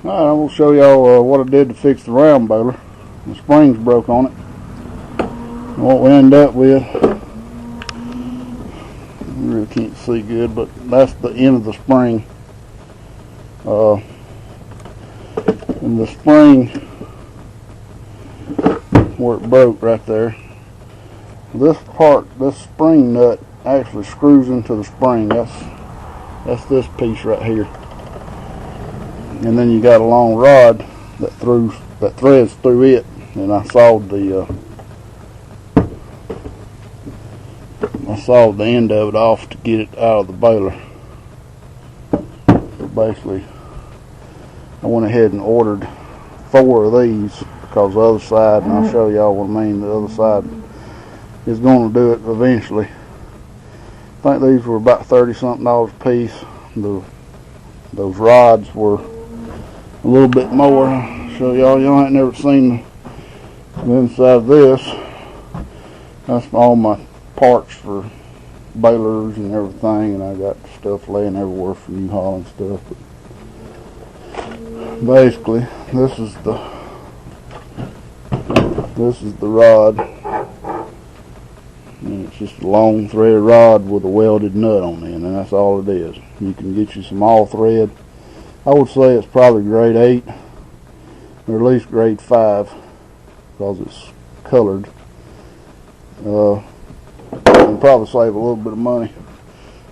Alright, I'm going to show y'all what I did to fix the round baler. The springs broke on it. And what we ended up with, you really can't see good, but that's the end of the spring. And the spring where it broke right there, this part, this spring nut actually screws into the spring. That's this piece right here. And then you got a long rod that threads through it, and I sawed the end of it off to get it out of the baler. So basically, I went ahead and ordered 4 of these because the other side, and I'll show y'all what I mean, the other side is going to do it eventually. I think these were about $30-something a piece. Those rods were a little bit more. I'll show y'all ain't never seen the inside of this. That's all my parts for balers and everything, and I got stuff laying everywhere for New Holland stuff. But basically, this is the rod, and it's just a long thread rod with a welded nut on it, and that's all it is. You can get you some all thread. I would say it's probably grade 8 or at least grade 5 because it's colored. You can probably save a little bit of money.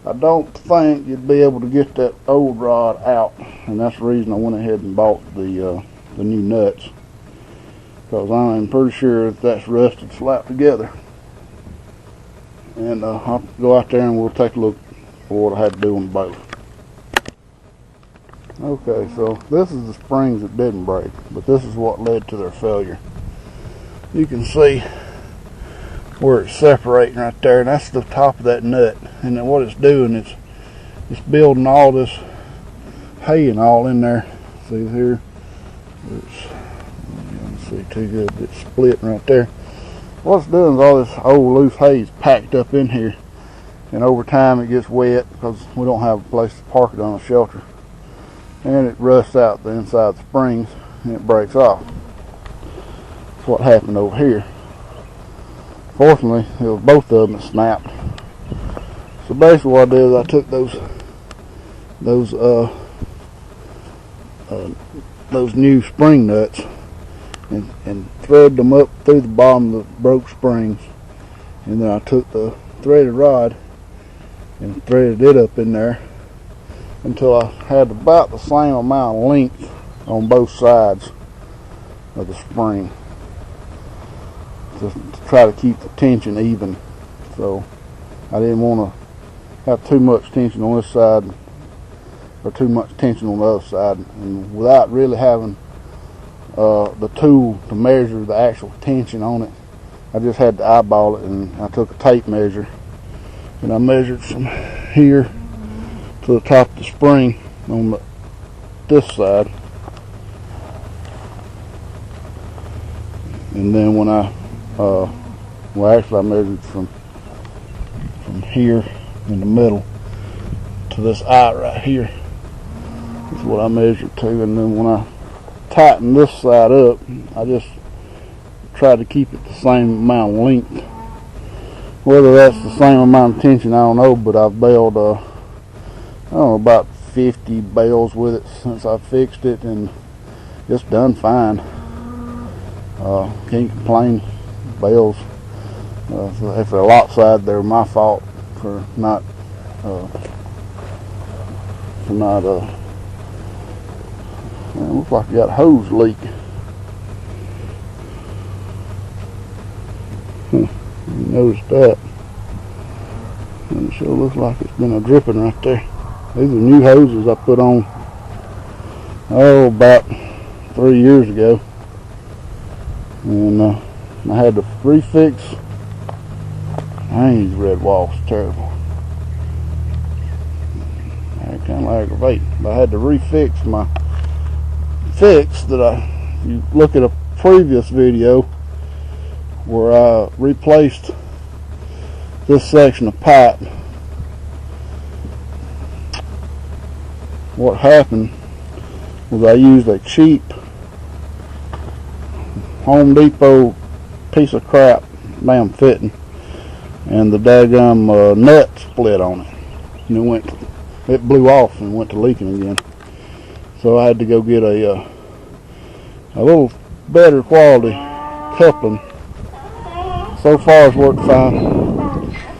I don't think you'd be able to get that old rod out, and that's the reason I went ahead and bought the new nuts, because I'm pretty sure that's rusted flat together. And I'll go out there and we'll take a look at what I had to do on the baler. Okay, so this is the springs that didn't break, but this is what led to their failure. You can see where it's separating right there, and that's the top of that nut. And then what it's doing is it's building all this hay and all in there. See here, you can't see too good, it's split right there. What it's doing is all this old loose hay is packed up in here, and over time it gets wet because we don't have a place to park it on a shelter, and it rusts out the inside of the springs and it breaks off. That's what happened over here. Fortunately, it was both of them that snapped. So basically what I did is I took those new spring nuts and threaded them up through the bottom of the broke springs, and then I took the threaded rod and threaded it up in there until I had about the same amount of length on both sides of the spring, just to try to keep the tension even. So I didn't want to have too much tension on this side or too much tension on the other side, and without really having the tool to measure the actual tension on it, I just had to eyeball it, and I took a tape measure and I measured from here to the top of the spring on this side, and then when I actually I measured from here in the middle to this eye right here. That's what I measured to, and then when I tighten this side up, I just try to keep it the same amount of length. Whether that's the same amount of tension, I don't know, but I've baled I don't know, about 50 bales with it since I fixed it, and it's done fine. Can't complain. Bales, if they're lopsided, they're my fault for not it looks like you got a hose leak. You noticed that. And it sure looks like it's been a dripping right there. These are new hoses I put on, about 3 years ago. And I had to refix. These red walls terrible. They're kind of aggravating. But I had to refix my fix that if you look at a previous video where I replaced this section of pipe, what happened was I used a cheap Home Depot piece of crap damn fitting, and the daggum nut split on it, and it blew off and went to leaking again. So I had to go get a little better quality coupling. So far it's worked fine.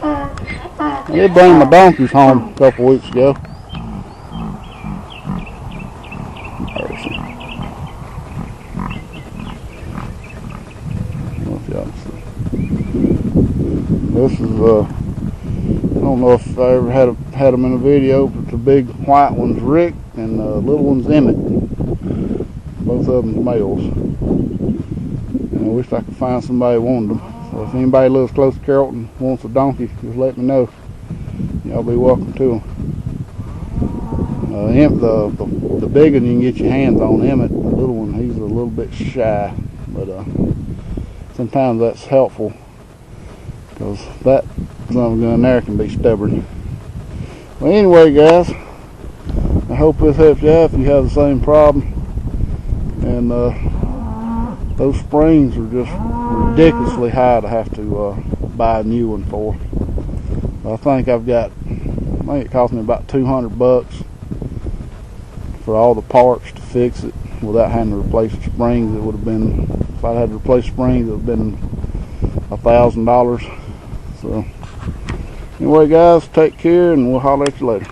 I did bring my donkeys home a couple weeks ago. This is I don't know if I ever had them in a video, but the big white one's Rick and the little one's Emmett. Both of them's males. And I wish I could find somebody who wanted them. So if anybody lives close to Carrollton wants a donkey, just let me know. Y'all be welcome to them. The big one you can get your hands on. Emmett, the little one, he's a little bit shy, but sometimes that's helpful, because that son gun there can be stubborn. Well, anyway, guys, I hope this helps you out if you have the same problem. And those springs are just ridiculously high to have to buy a new one for. I think it cost me about $200 for all the parts to fix it without having to replace the springs. It would have been, if I had to replace springs, it would have been $1,000. So anyway, guys, take care, and we'll holler at you later.